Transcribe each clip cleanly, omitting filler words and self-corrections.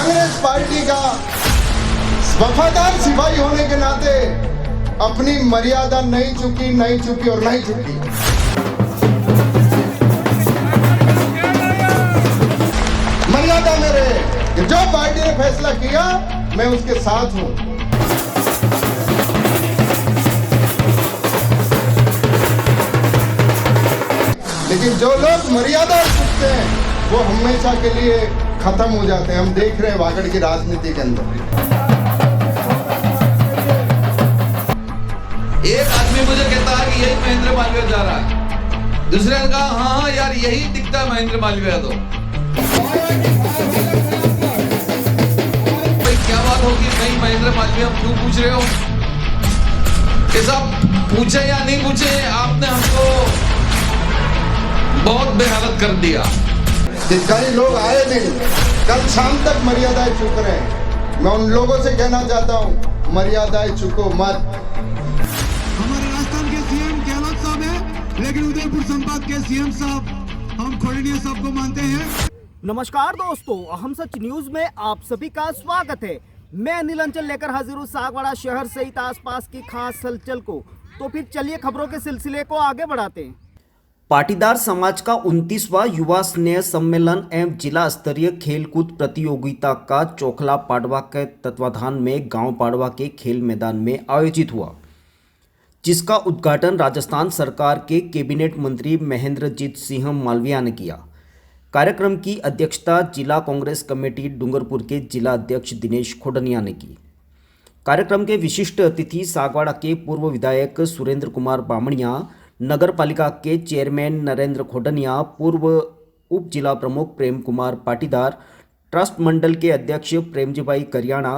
Congress party का वफादार सिपाही होने के नाते अपनी मर्यादा नहीं चुकी और नहीं चुकी। मर्यादा में रहे कि जो पार्टी ने फैसला किया मैं उसके साथ हूं। लेकिन जो लोग मर्यादा चुकते हैं वो हमेशा के लिए खत्म हो जाते हैं। हम देख रहे हैं वागड़ की राजनीति के अंदर। एक आदमी मुझे कहता है कि यही महेंद्र मालवीय जा रहा है, दूसरे ने कहा हाँ यार यही दिखता है महेंद्र मालवीय। तो भाई क्या बात होगी भाई महेंद्र मालवीय हम क्यों पूछ रहे हो? ये सब पूछे या नहीं पूछे, आपने हमको बहुत बेहालत कर दिया। कई लोग आए दिन कल शाम तक मर्यादाएं चुक रहे हैं। मैं उन लोगों से कहना चाहता हूं मर्यादाएं चुको मत। हमारे राजस्थान के सीएम गहलोत साहब है, लेकिन उदयपुर संभाग के सीएम साहब हम खोड़निया साहब को मानते हैं। नमस्कार दोस्तों, अहम सच न्यूज में आप सभी का स्वागत है। मैं अनिल अंचल लेकर हाजिर हूँ सागवाड़ा शहर सहित आसपास की खास हलचल को। तो फिर चलिए खबरों के सिलसिले को आगे बढ़ाते हैं। पाटीदार समाज का 29वां युवा स्नेह सम्मेलन एवं जिला स्तरीय खेलकूद प्रतियोगिता का चोखला पाडवा के तत्वाधान में गांव पाडवा के खेल मैदान में आयोजित हुआ, जिसका उद्घाटन राजस्थान सरकार के कैबिनेट मंत्री महेंद्रजीत सिंह मालवीया ने किया। कार्यक्रम की अध्यक्षता जिला कांग्रेस कमेटी डूंगरपुर के जिला अध्यक्ष दिनेश खोडनिया ने की। कार्यक्रम के विशिष्ट अतिथि सागवाड़ा के पूर्व विधायक सुरेंद्र कुमार बामणिया, नगर पालिका के चेयरमैन नरेंद्र खोडनिया, पूर्व उप जिला प्रमुख प्रेम कुमार पाटीदार, ट्रस्ट मंडल के अध्यक्ष प्रेमजीभाई करियाणा,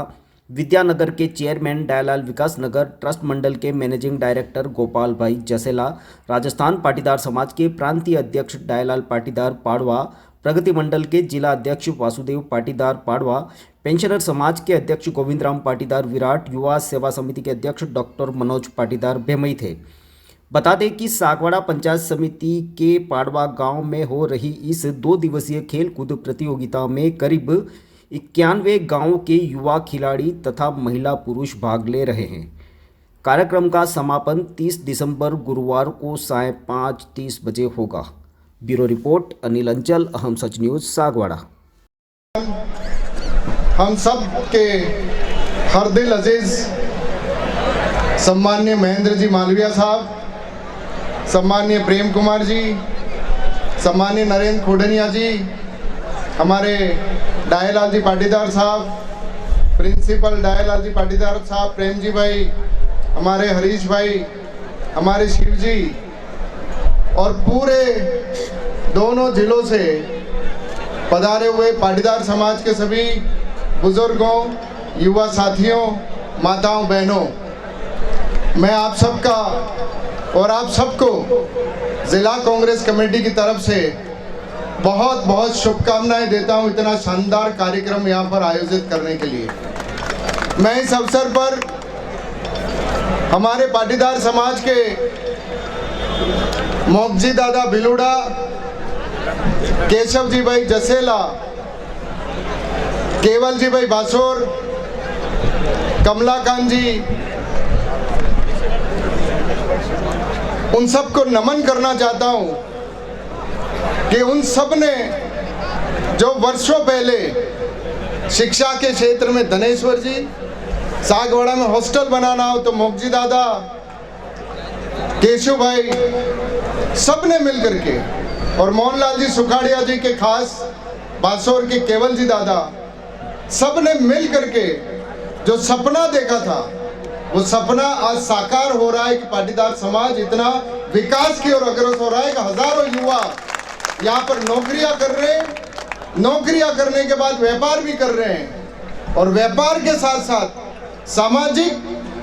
विद्यानगर के चेयरमैन दयालाल विकास नगर, ट्रस्ट मंडल के मैनेजिंग डायरेक्टर गोपाल भाई जसेला, राजस्थान पाटीदार समाज के प्रांतीय अध्यक्ष दयालाल पाटीदार पाडवा, प्रगति मंडल के जिला अध्यक्ष वासुदेव पाटीदार पाडवा, पेंशनर समाज के अध्यक्ष गोविंदराम पाटीदार विराट, युवा सेवा समिति के अध्यक्ष डॉक्टर मनोज पाटीदार बेमई थे। बता दें कि सागवाड़ा पंचायत समिति के पाडवा गांव में हो रही इस 2 दिवसीय खेलकूद प्रतियोगिता में करीब 91 गांवों के युवा खिलाड़ी तथा महिला पुरुष भाग ले रहे हैं। कार्यक्रम का समापन 30 दिसंबर गुरुवार को साय 5:30 बजे होगा। ब्यूरो रिपोर्ट अनिल अंचल, अहम सच न्यूज, सागवाड़ा। हम सब के हरदिल अजीज सम्मान्य महेंद्र जी मालवीय साहब, सम्मान्य प्रेम कुमार जी, सम्मान्य नरेंद्र खोडनिया जी, हमारे दयालाल जी पाटीदार साहब, प्रिंसिपल दयालाल जी पाटीदार साहब, प्रेम जी भाई, हमारे हरीश भाई, हमारे शिव जी और पूरे दोनों जिलों से पधारे हुए पाटीदार समाज के सभी बुजुर्गों, युवा साथियों, माताओं, बहनों, मैं आप सबका और आप सबको जिला कांग्रेस कमेटी की तरफ से बहुत बहुत शुभकामनाएं देता हूं इतना शानदार कार्यक्रम यहां पर आयोजित करने के लिए। मैं इस अवसर पर हमारे पाटीदार समाज के मोगजी दादा भिलुड़ा, केशव जी भाई जसेला, केवल जी भाई बासोर, कमलाकांत जी, उन सबको नमन करना चाहता हूं कि उन सब ने जो वर्षों पहले शिक्षा के क्षेत्र में धनेश्वर जी, सागवाड़ा में हॉस्टल बनाना हो तो मोगजी दादा, केशव भाई, सब ने मिलकर के, और मोहनलाल जी सुखाड़िया जी के खास बासोर के केवल जी दादा, सब ने मिल करके जो सपना देखा था वो सपना आज साकार हो रहा है कि पाटीदार समाज इतना विकास की ओर अग्रसर हो रहा है कि हजारों युवा यहाँ पर नौकरियां कर रहे हैं, नौकरियां करने के बाद व्यापार भी कर रहे हैं, और व्यापार के साथ साथ सामाजिक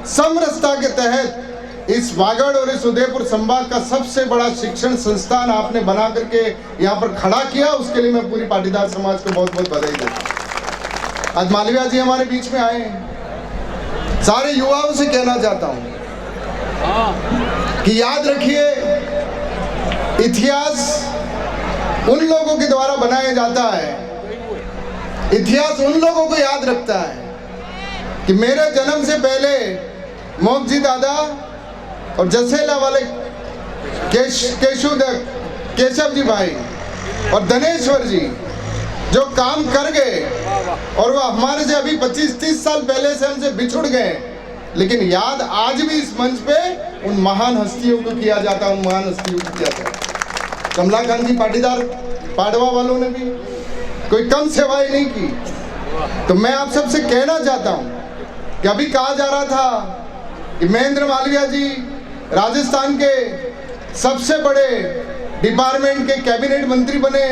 समरसता के तहत इस वागड़ और इस उदयपुर संभाग का सबसे बड़ा शिक्षण संस्थान आपने बना करके यहाँ पर खड़ा किया। उसके लिए मैं पूरी पाटीदार समाज को बहुत बहुत बधाई देता हूँ। आज मालवीया जी हमारे बीच में आए हैं। सारे युवाओं से कहना चाहता हूं कि याद रखिए, इतिहास उन लोगों के द्वारा बनाया जाता है इतिहास उन लोगों को याद रखता है कि मेरे जन्म से पहले मोगजी दादा और जसेला वाले केशव जी भाई और धनेश्वर जी जो काम कर गए, और वो हमारे से अभी 25-30 साल पहले से हमसे बिछुड़ गए, लेकिन याद आज भी इस मंच पे उन महान हस्तियों को किया जाता है, उन महान हस्तियों को किया जाता है। कमलाकांत जी पाटीदार पाडवा वालों ने भी कोई कम सेवाएं नहीं की। तो मैं आप सबसे कहना चाहता हूं कि अभी कहा जा रहा था कि महेंद्र मालवीय जी राजस्थान के सबसे बड़े डिपार्टमेंट के कैबिनेट मंत्री बने।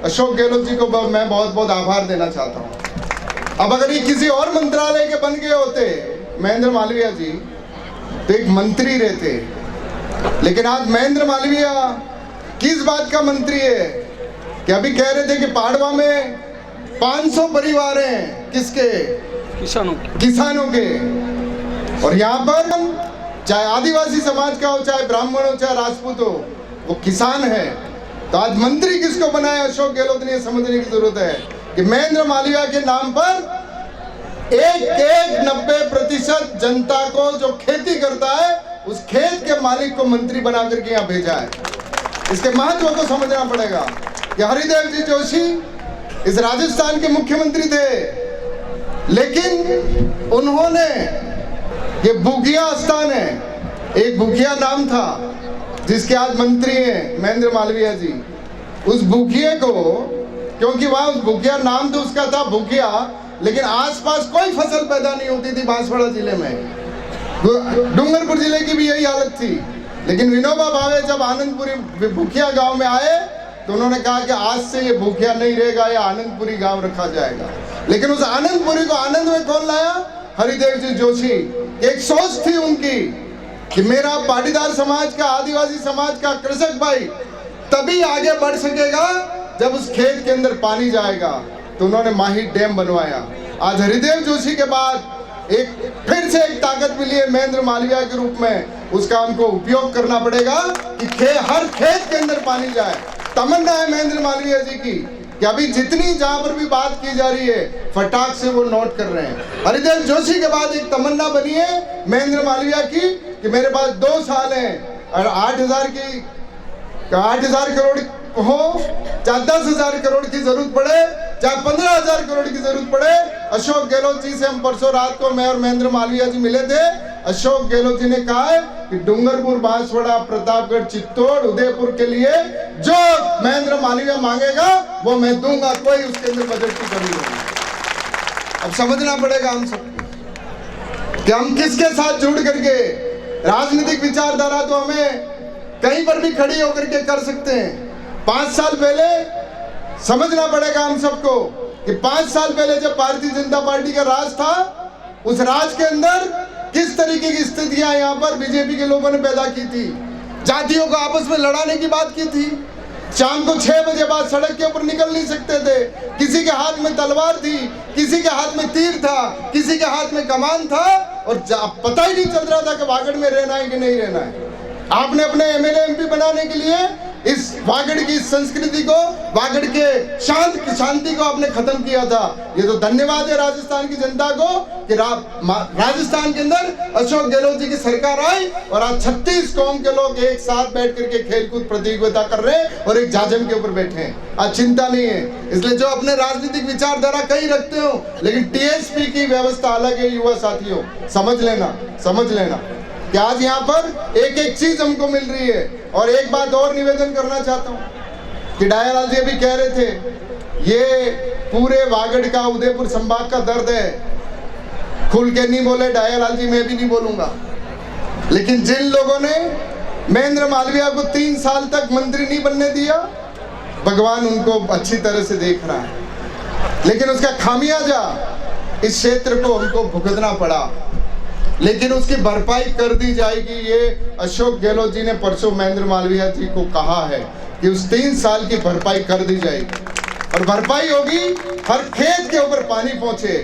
अशोक गहलोत जी को मैं बहुत बहुत आभार देना चाहता हूं। अब अगर ये किसी और मंत्रालय के बन गए होते महेंद्र मालवीय जी तो एक मंत्री रहते, लेकिन आज महेंद्र मालवीय किस बात का मंत्री है कि अभी कह रहे थे कि पाडवा में 500 परिवार हैं, किसके? किसानों के। और यहाँ पर चाहे आदिवासी समाज का हो, चाहे ब्राह्मण हो, चाहे राजपूत हो, वो किसान है। तो आज मंत्री किसको बनाया अशोक गहलोत ने, समझने की जरूरत है कि महेंद्र मालवीय के नाम पर 90% जनता को जो खेती करता है उस खेत के मालिक को मंत्री बना करके यहाँ भेजा है। इसके महत्व को समझना पड़ेगा कि हरिदेव जी जोशी इस राजस्थान के मुख्यमंत्री थे, लेकिन उन्होंने ये बुघिया स्थान है, एक बुघिया नाम था जिसके आज मंत्री हैं महेंद्र मालवीय जी। उस बुघिया को, क्योंकि वहां उस बुघिया नाम तो उसका था बुघिया, लेकिन आसपास कोई फसल पैदा नहीं होती थी बांसवाड़ा जिले में। डूंगरपुर जिले की भी यही हालत थी, लेकिन विनोबा भावे जब आनंदपुरी भूखिया गांव में आए तो उन्होंने कहा कि आज से ये भूखिया नहीं रहेगा, ये आनंदपुरी गांव रखा जाएगा। लेकिन उस आनंदपुरी को आनंद में कौन लाया? हरिदेव जी जोशी। एक सोच थी उनकी कि मेरा पाटीदार समाज का, आदिवासी समाज का कृषक भाई तभी आगे बढ़ सकेगा जब उस खेत के अंदर पानी जाएगा। तो उन्होंने माही डैम बनवाया। आज हरिदेव जोशी के बाद एक फिर से एक ताकत मिली है महेंद्र मालवीय के रूप में, उसका हमको उपयोग करना पड़ेगा कि हर खेत के अंदर पानी जाए। तमन्ना है महेंद्र मालवीय जी की कि अभी जितनी जहां पर भी बात की जा रही है फटाक से वो नोट कर रहे हैं। हरिदेव जोशी के बाद एक तमन्ना बनी है महेंद्र मालवीय की कि मेरे पास 2 साल हैं और 8,000 करोड़ हो, चाहे 10,000 करोड़ की जरूरत पड़े, चाहे 15,000 करोड़ की जरूरत पड़े। अशोक गहलोत जी से हम परसों रात को मैं और महेंद्र मालवीय जी मिले थे। अशोक गहलोत जी ने कहा है कि डूंगरपुर, बांसवाड़ा, प्रतापगढ़, चित्तौड़, उदयपुर के लिए जो महेंद्र मालवीय मांगेगा वो मैं दूंगा, कोई उसके अंदर बजट की कमी नहीं। अब समझना पड़ेगा हम सब कि हम किसके साथ जुड़ करके राजनीतिक विचारधारा तो हमें कहीं पर भी खड़ी होकर के कर सकते हैं। 5 साल पहले समझना पड़ेगा हम सबको कि 5 साल पहले जब भारतीय जनता पार्टी का राज था, उस राज के अंदर किस तरीके की स्थितियां यहाँ पर बीजेपी के लोगों ने पैदा की थी। जातियों को आपस में लड़ाने की बात की थी। शाम को 6 बजे बाद सड़क के ऊपर निकल नहीं सकते थे। किसी के हाथ में तलवार थी, किसी के हाथ में तीर था, किसी के हाथ में कमान था, और पता ही नहीं चल रहा था कि वागड़ में रहना है कि नहीं रहना है। आपने अपने एमएलए एमपी बनाने के लिए इस वागड़ की संस्कृति को, वागड़ के शांति को आपने खत्म किया था। ये तो धन्यवाद है राजस्थान की जनता को कि राजस्थान के अंदर अशोक गहलोत जी की सरकार आई और आज 36 कौम के लोग एक साथ बैठ करके खेलकूद प्रतियोगिता कर रहे हैं और एक जाजम के ऊपर बैठे हैं। आज चिंता नहीं है। इसलिए जो अपने राजनीतिक विचारधारा कहीं रखते हो, लेकिन टीएसपी की व्यवस्था अलग है। युवा साथियों, समझ लेना कि आज यहाँ पर एक एक चीज हमको मिल रही है। और एक बात और निवेदन करना चाहता हूँ कि डायालाल जी अभी कह रहे थे, ये पूरे वागड़ का, उदयपुर संभाग का दर्द है। खुल के नहीं बोले डायालाल जी, मैं भी नहीं बोलूंगा, लेकिन जिन लोगों ने महेंद्र मालवीय को 3 साल तक मंत्री नहीं बनने दिया, भगवान उनको अच्छी तरह से देख रहा है, लेकिन उसका खामियाजा इस क्षेत्र को हमको भुगतना पड़ा। लेकिन उसकी भरपाई कर दी जाएगी। ये अशोक गहलोत जी ने परसों महेंद्र मालवीय जी को कहा है कि उस 3 साल की भरपाई कर दी जाएगी, और भरपाई होगी हर खेत के ऊपर पानी पहुंचे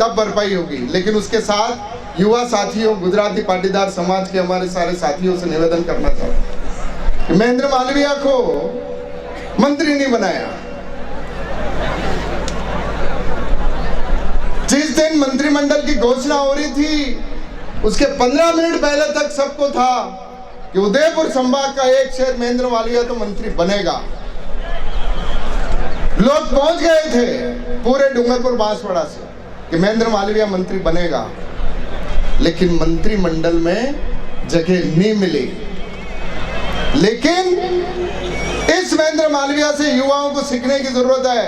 तब भरपाई होगी। लेकिन उसके साथ युवा साथियों, गुजराती पाटीदार समाज के हमारे सारे साथियों से निवेदन करना चाहता हूं, महेंद्र मालवीय को मंत्री नहीं बनाया, जिस दिन मंत्रिमंडल की घोषणा हो रही थी उसके 15 मिनट पहले तक सबको था कि उदयपुर संभाग का एक शहर महेंद्र मालवीय तो मंत्री बनेगा। लोग पहुंच गए थे पूरे डूंगरपुर बांसवाड़ा से कि महेंद्र मालवीय मंत्री बनेगा, लेकिन मंत्रिमंडल में जगह नहीं मिली। लेकिन इस महेंद्र मालवीय से युवाओं को सीखने की जरूरत है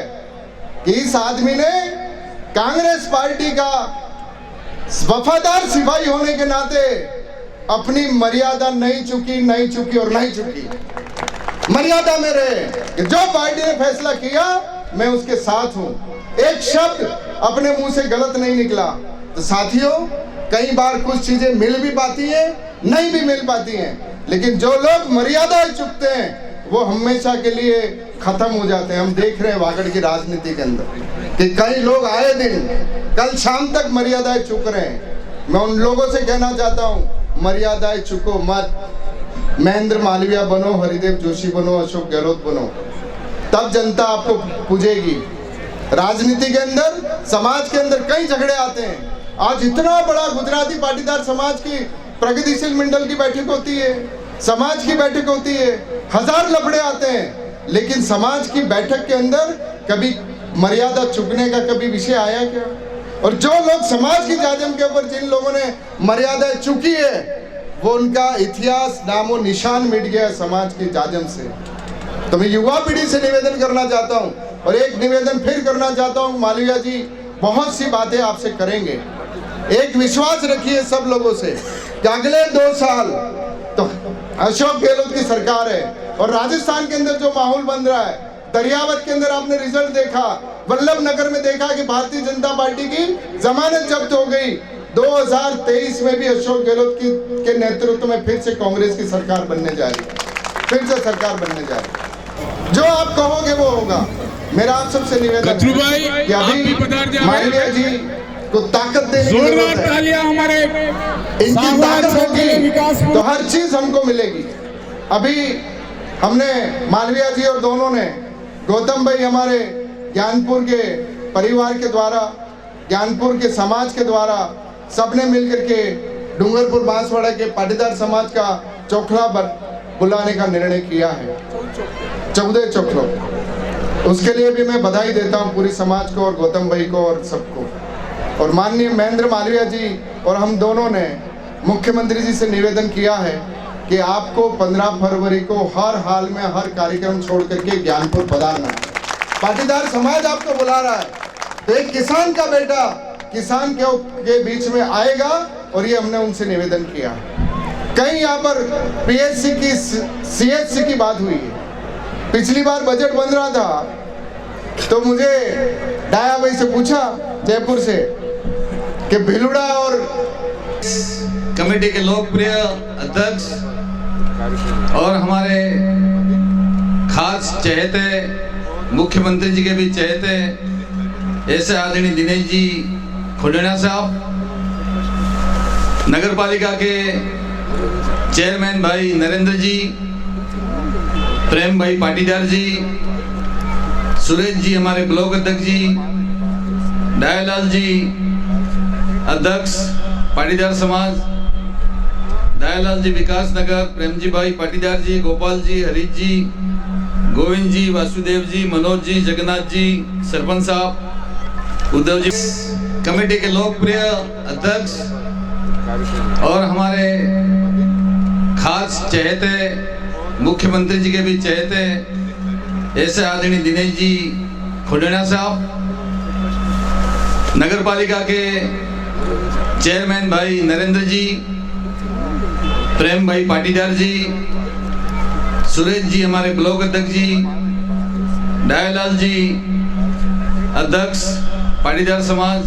कि इस आदमी ने कांग्रेस पार्टी का वफादार सिपाही होने के नाते अपनी मर्यादा नहीं चुकी और नहीं चुकी। मर्यादा में रहे कि जो पार्टी ने फैसला किया मैं उसके साथ हूं। एक शब्द अपने मुंह से गलत नहीं निकला। तो साथियों, कई बार कुछ चीजें मिल भी पाती हैं, नहीं भी मिल पाती हैं, लेकिन जो लोग मर्यादा चुकते हैं वो हमेशा के लिए खत्म हो जाते हैं। हम देख रहे हैं वागड़ की राजनीति के अंदर कि कई लोग आए दिन कल शाम तक मर्यादाएं चुक रहे हैं। मैं उन लोगों से कहना चाहता हूं, मर्यादाएं चुको मत। महेंद्र मालवीय बनो, हरिदेव जोशी बनो, अशोक गहलोत बनो, तब जनता आपको पूजेगी। राजनीति के अंदर, समाज के अंदर कई झगड़े आते हैं। आज इतना बड़ा गुजराती पाटीदार समाज की प्रगतिशील मंडल की बैठक होती है, समाज की बैठक होती है, 1000 लफड़े आते हैं, लेकिन समाज की बैठक के अंदर कभी मर्यादा चुकने का कभी विषय आया क्या? और जो लोग समाज की जाजम के ऊपर, जिन लोगों ने मर्यादा चुकी है, वो उनका इतिहास नामो निशान मिट गया समाज की जाजम से। तो मैं युवा पीढ़ी से निवेदन करना चाहता हूं, और एक निवेदन फिर करना चाहता हूं, मालवीय जी बहुत सी बातें आपसे करेंगे। एक विश्वास रखिए सब लोगों से कि अगले 2 साल तो अशोक गहलोत की सरकार है, और राजस्थान के अंदर जो माहौल बन रहा है, दरियावत के अंदर आपने रिजल्ट देखा, वल्लभ नगर में देखा कि भारतीय जनता पार्टी की जमानत जब्त हो गई। 2023 में भी अशोक गहलोत के नेतृत्व में फिर से कांग्रेस की सरकार बनने जा रही है, फिर से सरकार बनने जा रही है। जो आप कहोगे वो होगा। मेरा आप सबसे निवेदन है कि अभी मालवीय जी को ताकत देने की जरूरत है। हमारे इनकी ताकत होगी तो हर चीज हमको मिलेगी। अभी हमने मालवीय जी और दोनों ने, गौतम भाई हमारे ज्ञानपुर के परिवार के द्वारा, ज्ञानपुर के समाज के द्वारा, सबने मिलकर के डूंगरपुर बांसवाड़ा के पाटीदार समाज का चौखला बुलाने का निर्णय किया है, 14 चौखलों। उसके लिए भी मैं बधाई देता हूं पूरी समाज को और गौतम भाई को और सबको। और माननीय महेंद्र मालवीय जी और हम दोनों ने मुख्यमंत्री जी से निवेदन किया है कि आपको 15 फरवरी को हर हाल में हर कार्यक्रम छोड़ करके ज्ञानपुर पधारना है। पाटीदार समाज आपको बुला रहा है, तो एक किसान का बेटा किसान के बीच में आएगा, और ये हमने उनसे निवेदन किया। कहीं यहाँ पर पीएचसी की, सीएचसी की बात हुई है। पिछली बार बजट बन रहा था तो मुझे डाया भाई से पूछा जयपुर से कि भिलुड़ा और कमेटी के लोकप्रिय अध्यक्ष और हमारे खास चहेते, मुख्यमंत्री जी के भी चहेते ऐसे आदरणीय दिनेश जी खोडणिया साहब, नगर पालिका के चेयरमैन भाई नरेंद्र जी, प्रेम भाई पाटीदार जी, सुरेश जी हमारे ब्लॉक अध्यक्ष जी, दयालाल जी अध्यक्ष पाटीदार समाज, दयालाल जी विकास नगर, प्रेम जी भाई पाटीदार जी, गोपाल जी, हरीश जी, गोविंद जी, वासुदेव जी, मनोज जी, जगन्नाथ जी, सरपंच साहब, उद्धव जी, कमेटी के लोकप्रिय अध्यक्ष और हमारे खास चहेते, मुख्यमंत्री जी के भी चहेते ऐसे आदरणीय दिनेश जी खोडणिया साहब, नगर पालिका के चेयरमैन भाई नरेंद्र जी, प्रेम भाई पाटीदार जी, सुरेश जी हमारे ब्लॉक अध्यक्ष जी, दयालाल जी अध्यक्ष पाटीदार समाज,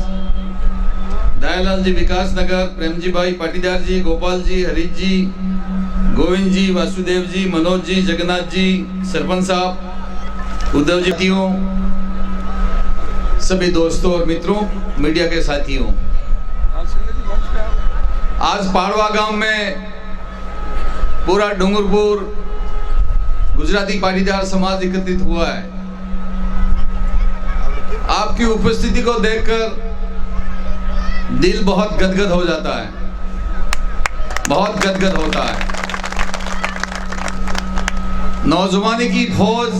दयालाल जी विकास नगर, प्रेम जी भाई पाटीदार जी, गोपाल जी, हरीश जी, गोविंद जी, वासुदेव जी, मनोज जी, जगन्नाथ जी, सरपंच साहब, उद्धव जी, सभी दोस्तों और मित्रों, मीडिया के साथियों, आज पाड़वा गांव में पूरा डूंगरपुर गुजराती पाटीदार समाज एकत्रित हुआ है। आपकी उपस्थिति को देखकर दिल बहुत गदगद हो जाता है, बहुत गदगद होता है। नौजवानी की फौज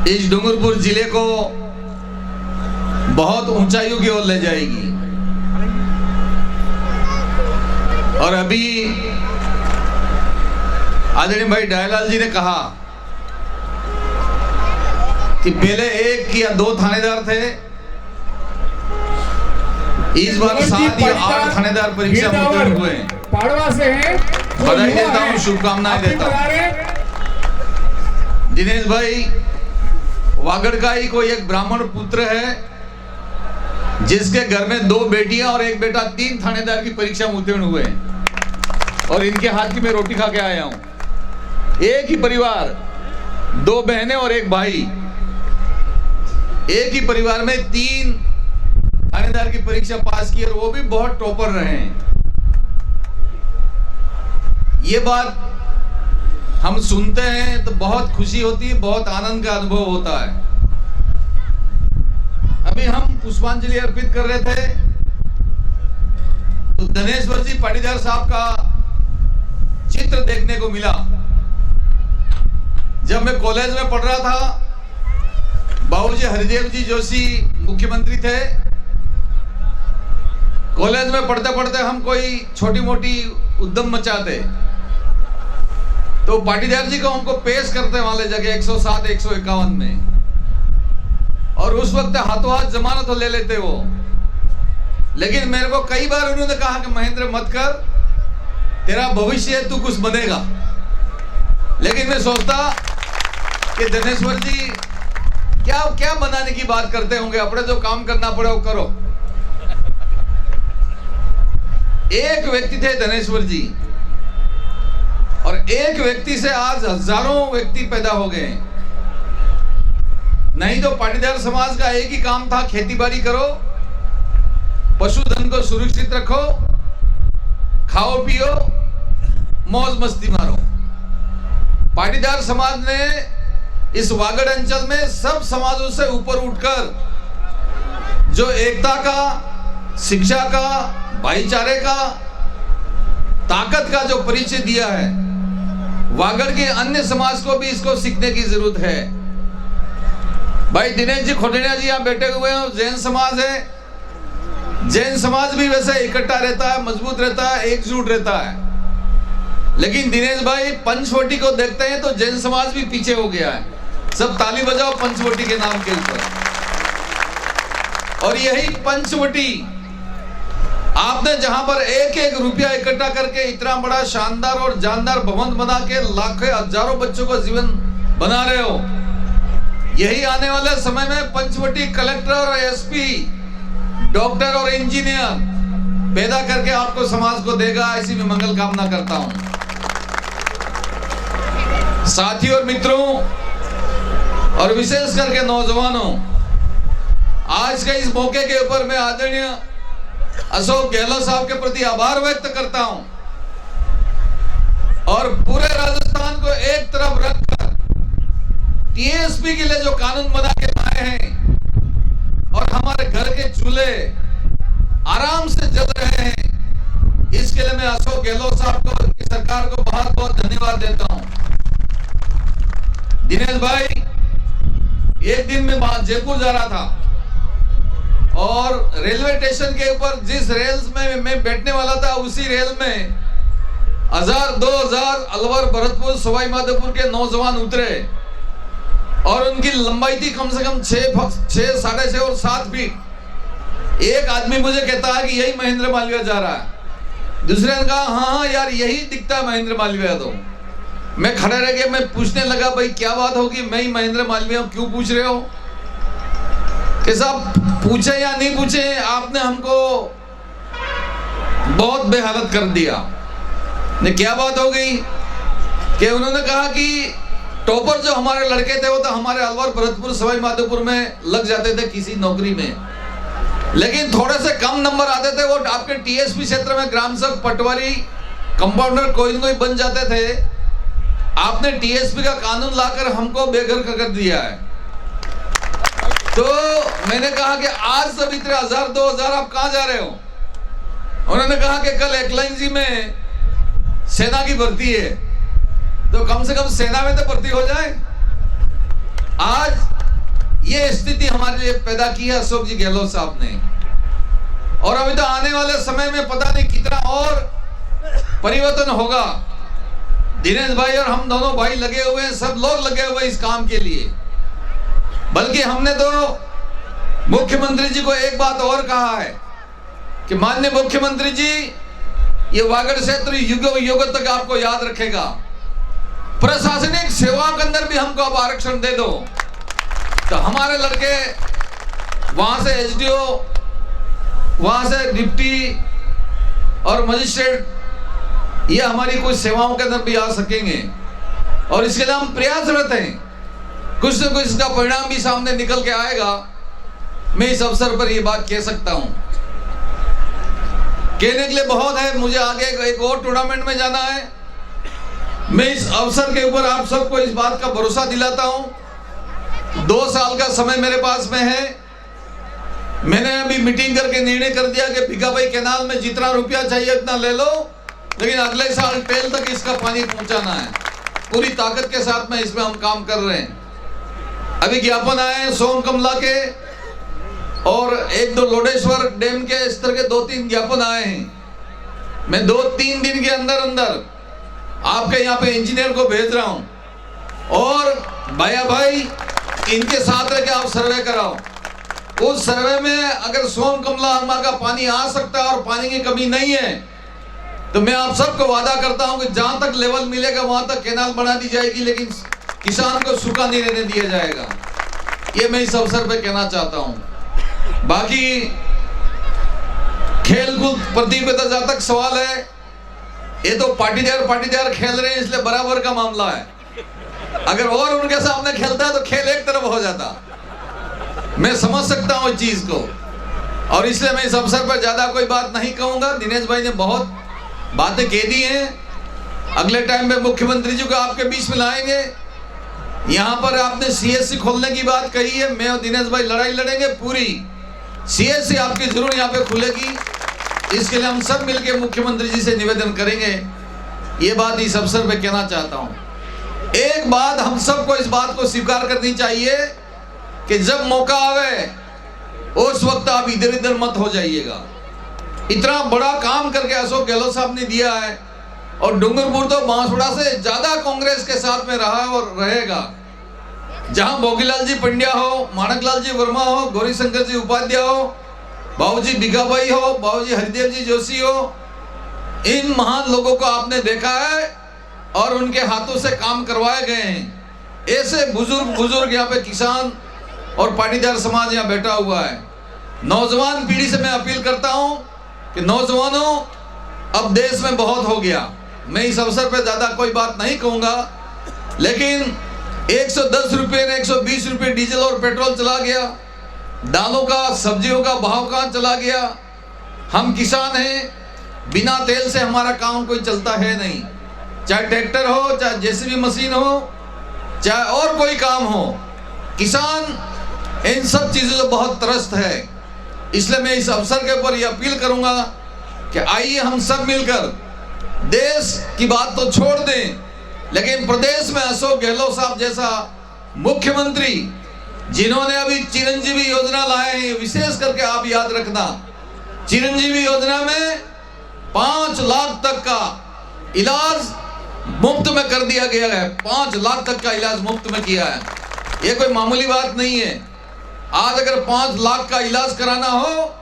इस डूंगरपुर जिले को बहुत ऊंचाइयों की ओर ले जाएगी। और अभी आदरणीय भाई डायलाल जी ने कहा कि पहले 1 या 2 थानेदार थे, इस बार 7 या 8 थानेदार परीक्षा में उत्तीर्ण हुए हैं। पाड़वा से हैं, बधाई देता हूं, शुभकामनाएं देता हूं। दिनेश भाई वागड़ का ही कोई एक ब्राह्मण पुत्र है जिसके घर में 2 बेटियां और 1 बेटा 3 थानेदार की परीक्षा में उत्तीर्ण हुए हैं, और इनके हाथ की मैं रोटी खा के आया हूं। एक ही परिवार, 2 बहनें और 1 भाई, एक ही परिवार में 3 थानेदार की परीक्षा पास की, और वो भी बहुत टॉपर रहे हैं। ये बात हम सुनते हैं तो बहुत खुशी होती है, बहुत आनंद का अनुभव होता है। अभी हम पुष्पांजलि अर्पित कर रहे थे तो धनेश्वर जी पाटीदार साहब का चित्र देखने को मिला। जब मैं कॉलेज में पढ़ रहा था, बाबूजी हरिदेव जी जोशी मुख्यमंत्री थे। कॉलेज में पढ़ते पढ़ते हम कोई छोटी मोटी उद्यम मचाते तो पाटीदार जी को हमको पेश करते वहां ले जाके 107 151 में, और उस वक्त हाथों हाथ जमानत ले लेते वो। लेकिन मेरे को कई बार उन्होंने कहा कि महेंद्र मत कर, तेरा भविष्य है, तू कुछ बनेगा। लेकिन मैं सोचता कि धनेश्वर जी क्या क्या बनाने की बात करते होंगे, अपने जो काम करना पड़े वो करो। एक व्यक्ति थे धनेश्वर जी, और एक व्यक्ति से आज हजारों व्यक्ति पैदा हो गए। नहीं तो पाटीदार समाज का एक ही काम था, खेती बाड़ी करो, पशुधन को सुरक्षित रखो, खाओ पियो, मौज मस्ती मारो। पाटीदार समाज ने इस वागड़ अंचल में सब समाजों से ऊपर उठकर जो एकता का, शिक्षा का, भाईचारे का, ताकत का जो परिचय दिया है, वागड़ के अन्य समाज को भी इसको सीखने की जरूरत है। भाई दिनेश जी खोडनिया जी यहाँ बैठे हुए हैं, जैन समाज है। जैन समाज भी वैसे इकट्ठा रहता है, मजबूत रहता है, एकजुट रहता है। लेकिन दिनेश भाई पंचवटी को देखते हैं तो जैन समाज भी पीछे हो गया है। सब ताली बजाओ पंचवटी के नाम के ऊपर। और यही पंचवटी आपने जहां पर 1-1 रुपया इकट्ठा करके इतना बड़ा शानदार और जानदार भवन बना के लाखों हजारों बच्चों को जीवन बना रहे हो, यही आने वाले समय में पंचवटी कलेक्टर और एसपी, डॉक्टर और इंजीनियर पैदा करके आपको समाज को देगा। ऐसी मैं मंगल कामना करता हूं। साथियों और मित्रों, और विशेष करके नौजवानों, आज के इस मौके के ऊपर मैं आदरणीय अशोक गहलोत साहब के प्रति आभार व्यक्त करता हूं, और पूरे राजस्थान को एक तरफ रखकर टीएसपी के लिए जो कानून बना के लाए हैं, और हमारे घर के चूल्हे आराम से जल रहे हैं, इसके लिए मैं अशोक गहलोत साहब को, की सरकार को बहुत बहुत धन्यवाद देता हूं। दिनेश भाई, एक दिन मैं जयपुर जा रहा था, और रेलवे स्टेशन के ऊपर जिस रेल में मैं बैठने वाला था, उसी रेल में 1000-2000 अलवर, भरतपुर, सवाई माधोपुर के नौजवान उतरे, और उनकी लंबाई थी कम से कम 6, 6.5 और 7 फीट। एक आदमी मुझे कहता है कि यही महेंद्र मालवीय जा रहा है। दूसरे ने कहा हाँ यार यही दिखता है महेंद्र मालवीय। तो मैं खड़े रह गया, मैं पूछने लगा भाई क्या बात होगी, मैं ही महेंद्र मालवीय हूं, क्यों पूछ रहे हो? कि साहब पूछे या नहीं पूछे, आपने हमको बहुत बेहालत कर दिया। ने क्या बात हो गई कि उन्होंने कहा कि टॉपर जो हमारे लड़के थे वो तो हमारे अलवर, भरतपुर, सवाई माधोपुर में लग जाते थे किसी नौकरी में, लेकिन थोड़े से कम नंबर आते थे वो आपके टीएसपी क्षेत्र में ग्राम सेवक, पटवारी, कंपाउंडर कोई न कोई बन जाते थे। आपने टीएसपी का कानून लाकर हमको बेघर कर दिया है। तो मैंने कहा कि आज सब इतने 1000-2000 आप कहां जा रहे हो? उन्होंने कहा कि कल एकलाइन में सेना की भर्ती है, तो कम से कम सेना में तो भर्ती हो जाए। आज ये स्थिति हमारे लिए पैदा की है अशोक जी गहलोत साहब ने, और अभी तो आने वाले समय में पता नहीं कितना और परिवर्तन होगा। दिनेश भाई और हम दोनों भाई लगे हुए हैं, सब लोग लगे हुए हैं इस काम के लिए। बल्कि हमने तो मुख्यमंत्री जी को एक बात और कहा है कि माननीय मुख्यमंत्री जी, ये वागड़ क्षेत्र युगों युगों तक आपको याद रखेगा। प्रशासनिक सेवा के अंदर भी हमको अब आरक्षण दे दो, तो हमारे लड़के वहां से एसडीओ, वहां से डिप्टी और मजिस्ट्रेट, ये हमारी कुछ सेवाओं के अंदर भी आ सकेंगे। और इसके लिए हम प्रयासरत हैं। कुछ न कुछ इसका परिणाम भी सामने निकल के आएगा। मैं इस अवसर पर ये बात कह सकता हूं। कहने के लिए बहुत है, मुझे आगे एक और टूर्नामेंट में जाना है। मैं इस अवसर के ऊपर आप सबको इस बात का भरोसा दिलाता हूं। 2 साल का समय मेरे पास में है। मैंने अभी मीटिंग करके निर्णय कर दिया कि भिखाबाई कैनाल में जितना रुपया चाहिए उतना ले लो, लेकिन अगले साल टेल तक इसका पानी पहुंचाना है। पूरी ताकत के साथ में इसमें हम काम कर रहे हैं। अभी ज्ञापन आए हैं सोम कमला के और 1-2 लोडेश्वर डैम के, इस तरह के 2-3 ज्ञापन आए हैं। मैं 2-3 दिन के अंदर अंदर आपके यहाँ पे इंजीनियर को भेज रहा हूं, और भाई इनके साथ रह के आप सर्वे कराओ। उस सर्वे में अगर सोम कमला हमारा का पानी आ सकता है और पानी की कमी नहीं है, तो मैं आप सबको वादा करता हूं कि जहां तक लेवल मिलेगा वहां तक कैनाल बना दी जाएगी, लेकिन किसान को सूखा नहीं रहने दिया जाएगा। ये मैं इस अवसर पे कहना चाहता हूं। बाकी खेलकूद प्रतियोगिता जहां तक सवाल है, ये तो पाटीदार खेल रहे हैं, इसलिए बराबर का मामला है। अगर और उनके सामने खेलता है तो खेल एक तरफ हो जाता। मैं समझ सकता हूं इस चीज को, और इसलिए मैं इस अवसर पर ज्यादा कोई बात नहीं कहूंगा। दिनेश भाई ने बहुत बातें कह दी हैं। अगले टाइम में मुख्यमंत्री जी को आपके बीच में लाएंगे। यहाँ पर आपने सीएससी खोलने की बात कही है, मैं और दिनेश भाई लड़ाई लड़ेंगे। पूरी सीएससी आपकी जरूर यहाँ पे खुलेगी। इसके लिए हम सब मिलकर मुख्यमंत्री जी से निवेदन करेंगे। ये बात इस अवसर पे कहना चाहता हूँ। एक बात हम सबको इस बात को स्वीकार करनी चाहिए कि जब मौका आवे उस वक्त आप इधर इधर मत हो जाइएगा। इतना बड़ा काम करके अशोक गहलोत साहब ने दिया है, और डूंगरपुर तो बांसवाड़ा से ज्यादा कांग्रेस के साथ में रहा और रहेगा। जहां भोगीलाल जी पंड्या हो, माणकलाल जी वर्मा हो, गौरीशंकर जी उपाध्याय हो, बाबूजी भिखाबाई हो, बाबूजी हरिदेव जी जोशी हो, इन महान लोगों को आपने देखा है और उनके हाथों से काम करवाए गए हैं। ऐसे बुजुर्ग यहाँ पे किसान और पाटीदार समाज यहाँ बैठा हुआ है। नौजवान पीढ़ी से मैं अपील करता हूँ कि नौजवानों, अब देश में बहुत हो गया। मैं इस अवसर पर ज्यादा कोई बात नहीं कहूंगा, लेकिन 110 रुपये ने 120 रुपये डीजल और पेट्रोल चला गया। दालों का, सब्जियों का भाव कहाँ चला गया। हम किसान हैं, बिना तेल से हमारा काम कोई चलता है नहीं। चाहे ट्रैक्टर हो, चाहे जेसीबी मशीन हो, चाहे और कोई काम हो, किसान इन सब चीजों से बहुत त्रस्त है। इसलिए मैं इस अवसर के ऊपर यह अपील करूंगा कि आइए हम सब मिलकर, देश की बात तो छोड़ दें, लेकिन प्रदेश में अशोक गहलोत साहब जैसा मुख्यमंत्री, जिन्होंने अभी चिरंजीवी योजना लाए हैं, विशेष करके आप याद रखना, चिरंजीवी योजना में 5 लाख तक का इलाज मुफ्त में कर दिया गया है। 5 लाख तक का इलाज मुफ्त में किया है। ये कोई मामूली बात नहीं है। आज अगर 5 लाख का इलाज कराना हो,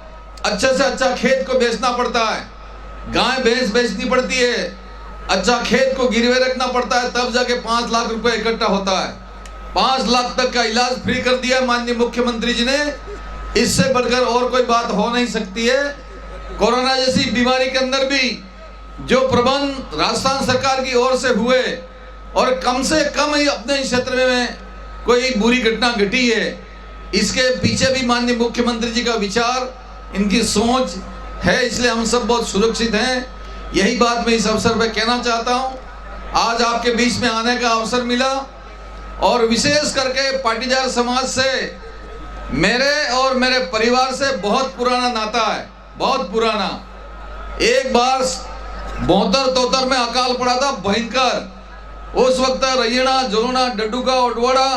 अच्छे से अच्छा खेत को बेचना पड़ता है, गाय भैंस बेचनी पड़ती है, अच्छा खेत को गिरवे रखना पड़ता है, तब जाके 5 लाख रुपए इकट्ठा होता है। 5 लाख तक का इलाज फ्री कर दिया माननीय मुख्यमंत्री जी ने। इससे बढ़कर और कोई बात हो नहीं सकती है। कोरोना जैसी बीमारी के अंदर भी जो प्रबंध राजस्थान सरकार की ओर से हुए, और कम से कम ही अपने क्षेत्र में कोई बुरी घटना घटी है, इसके पीछे भी माननीय मुख्यमंत्री जी का विचार, इनकी सोच है। इसलिए हम सब बहुत सुरक्षित हैं। यही बात मैं इस अवसर पर कहना चाहता हूं। आज आपके बीच में आने का अवसर मिला, और विशेष करके पाटीदार समाज से मेरे और मेरे परिवार से बहुत पुराना नाता है, बहुत पुराना। एक बार 72-73 में अकाल पड़ा था भयंकर। उस वक्त रैयना, जोरोना, डड्डूका, ओडवाड़ा,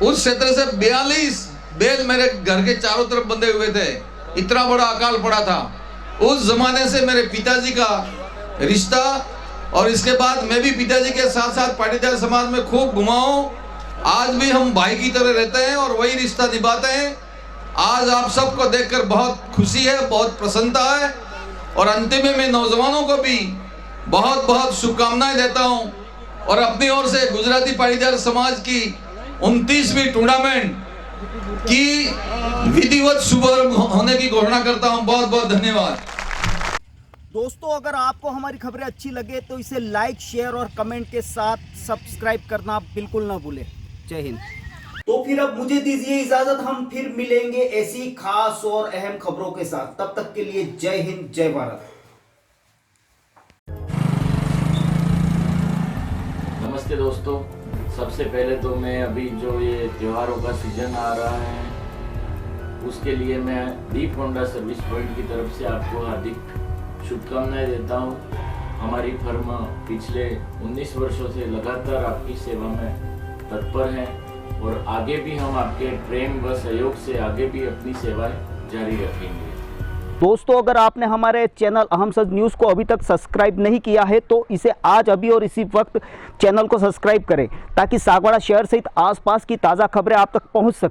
उस क्षेत्र से 42 बैल मेरे घर के चारों तरफ बंधे हुए थे। इतना बड़ा अकाल पड़ा था। उस जमाने से मेरे पिताजी का रिश्ता, और इसके बाद मैं भी पिताजी के साथ साथ पाटीदार समाज में खूब घुमा हूं। आज भी हम भाई की तरह रहते हैं और वही रिश्ता निभाते हैं। आज आप सबको देखकर बहुत खुशी है, बहुत प्रसन्नता है। और अंतिम में मैं नौजवानों को भी बहुत बहुत शुभकामनाएं देता हूं और अपनी ओर से गुजराती पाटीदार समाज की 29वीं टूर्नामेंट की विधिवत शुभारंभ होने की घोषणा करता हूं। बहुत बहुत धन्यवाद। दोस्तों, अगर आपको हमारी खबरें अच्छी लगे तो इसे लाइक, शेयर और कमेंट के साथ सब्सक्राइब करना बिल्कुल ना भूलें। जय हिंद। तो फिर अब मुझे दीजिए इजाजत, हम फिर मिलेंगे ऐसी खास और अहम खबरों के साथ। तब तक के लिए जय हिंद, जय भारत। नमस्ते दोस्तों, सबसे पहले तो मैं अभी जो ये त्योहारों का सीजन आ रहा है उसके लिए मैं दीप होंडा सर्विस पॉइंट की तरफ से आपको हार्दिक शुभकामनाएं देता हूं। हमारी फर्म पिछले 19 वर्षों से लगातार आपकी सेवा में तत्पर हैं और आगे भी हम आपके प्रेम व सहयोग से आगे भी अपनी सेवाएं जारी रखेंगे। दोस्तों, अगर आपने हमारे चैनल अहम सच न्यूज़ को अभी तक सब्सक्राइब नहीं किया है तो इसे आज अभी और इसी वक्त चैनल को सब्सक्राइब करें ताकि सागवाड़ा शहर सहित आसपास की ताज़ा खबरें आप तक पहुंच सकें।